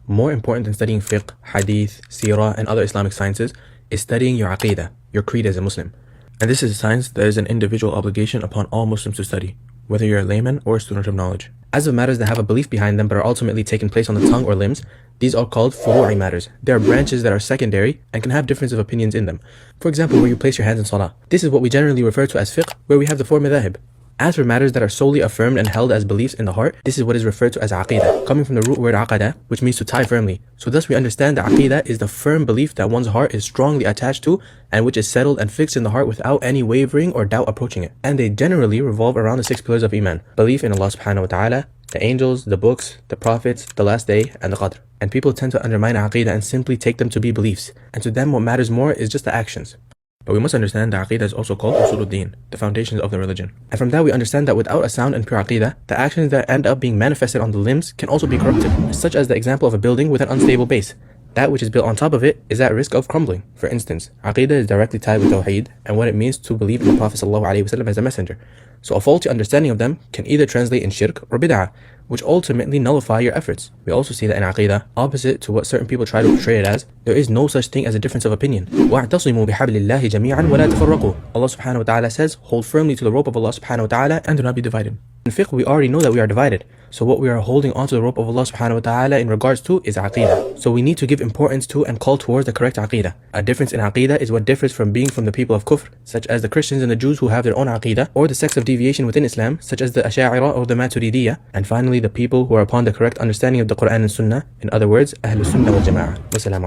More important than studying fiqh, hadith, seerah, and other Islamic sciences is studying your aqeedah, your creed as a Muslim. And this is a science that is an individual obligation upon all Muslims to study, whether you're a layman or a student of knowledge. As of matters that have a belief behind them but are ultimately taking place on the tongue or limbs, these are called furu'i matters. They are branches that are secondary and can have difference of opinions in them. For example, where you place your hands in salah. This is what we generally refer to as fiqh, where we have the four madhahib. As for matters that are solely affirmed and held as beliefs in the heart, this is what is referred to as aqeedah, coming from the root word aqeedah, which means to tie firmly. So thus we understand that aqeedah is the firm belief that one's heart is strongly attached to and which is settled and fixed in the heart without any wavering or doubt approaching it. And they generally revolve around the 6 pillars of Iman: belief in Allah subhanahu wa ta'ala, the angels, the books, the prophets, the last day, and the qadr. And people tend to undermine aqeedah and simply take them to be beliefs. And to them what matters more is just the actions. But we must understand that Aqeedah is also called Deen, the foundations of the religion. And from that we understand that without a sound and pure Aqeedah, the actions that end up being manifested on the limbs can also be corrupted, such as the example of a building with an unstable base. That which is built on top of it is at risk of crumbling. For instance, Aqeedah is directly tied with Tawheed and what it means to believe in the Prophet ﷺ as a messenger. So a faulty understanding of them can either translate in shirk or bid'ah, which ultimately nullify your efforts. We also see that in Aqeedah, opposite to what certain people try to portray it as, there is no such thing as a difference of opinion. وَاعْتَصِمُوا بِحَبْلِ اللَّهِ جَمِيعًا وَلَا تَفَرَّقُوا. Allah subhanahu wa ta'ala says, hold firmly to the rope of Allah subhanahu wa ta'ala and do not be divided. In fiqh, we already know that we are divided. So what we are holding onto the rope of Allah subhanahu wa ta'ala in regards to is aqeedah. So we need to give importance to and call towards the correct aqeedah. A difference in aqeedah is what differs from being from the people of kufr, such as the Christians and the Jews who have their own aqeedah, or the sects of deviation within Islam, such as the Asha'ira or the Maturidiyah, and finally the people who are upon the correct understanding of the Quran and Sunnah, in other words, Ahl-Sunnah wal Jama'ah. Wassalamu